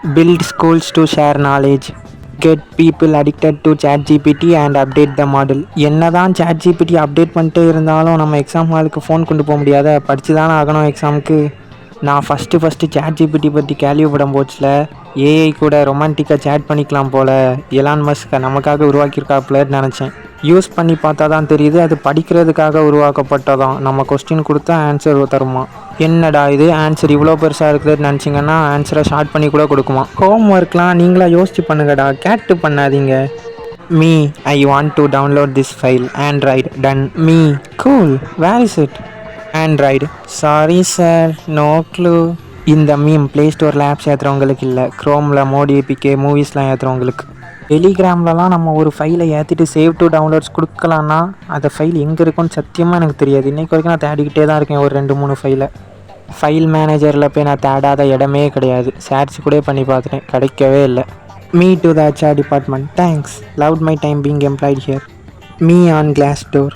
Build schools to share knowledge. Get people addicted to ChatGPT and update the model. என்னதான் ChatGPT update பண்ணிட்டே இருந்தாலும் நம்ம exam ஹாலுக்கு phone கொண்டு போக முடியாத, படித்து தானே ஆகணும் எக்ஸாமுக்கு. நான் ஃபஸ்ட்டு ChatGPT பற்றி கேள்விப்படும் போச்சில் ஏஐ கூட ரொமான்டிக்காக சேட் பண்ணிக்கலாம் போல் எலான் மஸ்க் நமக்காக உருவாக்கியிருக்காப்புலன்னு நினச்சேன். யூஸ் பண்ணி பார்த்தா தான் தெரியுது அது படிக்கிறதுக்காக உருவாக்கப்பட்டதான். நம்ம கொஸ்டின் கொடுத்தா ஆன்சர் தருமா. என்னடா இது ஆன்சர் இவ்வளோ பெருசாக இருக்குதுன்னு நினச்சிங்கன்னா ஆன்சரை ஷார்ட் பண்ணி கூட கொடுக்குமா. ஹோம் ஒர்க்லாம் நீங்களாக யோசிச்சு பண்ணுங்கடா, கேட்டு பண்ணாதீங்க. Me I want to download this file. Android done. Me cool, where is it? Android sorry sir, no clue. இந்த மீம் ப்ளே ஸ்டோரில் ஆப்ஸ் ஏற்றுறவங்களுக்கு இல்லை, க்ரோமில் மோடி ஏபிகே மூவிஸ்லாம் ஏற்றுறவங்களுக்கு. டெலிகிராம்லலாம் நம்ம ஒரு ஃபைலை ஏற்றிட்டு சேவ் டு டவுன்லோட்ஸ் கொடுக்கலான்னா அந்த ஃபைல் எங்கே இருக்குன்னு சத்தியமாக எனக்கு தெரியாது. இன்றைக்கு வரைக்கும் நான் தேடிக்கிட்டே தான் இருக்கேன் ஒரு 2-3 ஃபைலை. ஃபைல் மேனேஜரில் போய் நான் தேடாத இடமே கிடையாது. சர்ச் கூட பண்ணி பார்த்துட்டேன், கிடைக்கவே இல்லை. Me to the HR department, thanks, loved my time being employed here. Me on glass door.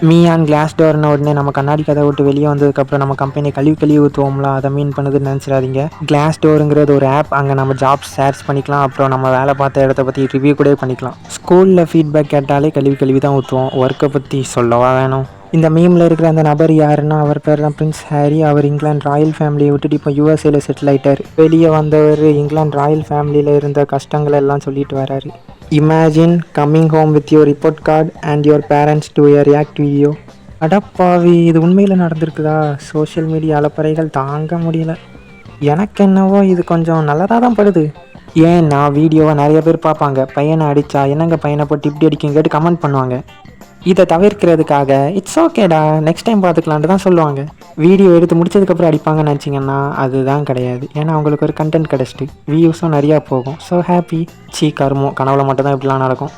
Me on glass டோர்னு உடனே நம்ம கண்ணாடி கதை விட்டு வெளியே வந்ததுக்கப்புறம் நம்ம கம்பெனி கழுவி ஊற்றுவோம்ல, அதை மீன் பண்ணுதுன்னு நினச்சிடாதீங்க. கிளாஸ் டோருங்கிறது ஒரு ஆப், அங்கே நம்ம ஜாப்ஸ் சர்ச் பண்ணிக்கலாம், அப்புறம் நம்ம வேலை பார்த்த இடத்த பற்றி ரிவ்யூ கூட பண்ணிக்கலாம். ஸ்கூலில் ஃபீட்பேக் கேட்டாலே கழுவி தான் ஊற்றுவோம், ஒர்க்கை பற்றி சொல்லவா வேணும். இந்த மீமில் இருக்கிற அந்த நபர் யாருன்னா அவர் பேர் தான் பிரின்ஸ் ஹாரி. அவர் இங்கிலாந்து ராயல் ஃபேமிலியை விட்டுட்டு இப்போ யூஎஸ்ஏல செட்டில் ஆகிட்டார். வெளியே வந்தவர் இங்கிலாந்து ராயல் ஃபேமிலியில் இருந்த கஷ்டங்கள் எல்லாம் சொல்லிட்டு வராரு. Imagine coming home with your report card and your parents to a react video. அடப்பாவி, இது உண்மையில் நடந்திருக்குதா? சோஷியல் மீடியா அலப்பறைகள் தாங்க முடியல. எனக்கு என்னவோ இது கொஞ்சம் நல்லதாக தான் படுது. ஏன்னா வீடியோவை நிறைய பேர் பார்ப்பாங்க, பையனை அடித்தா என்னங்க பையனை போட்டு இப்படி அடிக்கும் கேட்டு கமெண்ட் பண்ணுவாங்க. இதை தவிர்க்கிறதுக்காக இட்ஸ் ஓகேடா நெக்ஸ்ட் டைம் பார்த்துக்கலான்ட்டு தான் சொல்லுவாங்க. வீடியோ எடுத்து முடிச்சதுக்கப்புறம் அடிப்பாங்கன்னு நினச்சிங்கன்னா அதுதான் கிடையாது. ஏன்னா அவங்களுக்கு ஒரு கண்டென்ட் கிடச்சிட்டு வியூஸும் நிறையா போகும். So happy. கருமோ கனவுல மட்டும் தான் இப்படிலாம் நடக்கும்.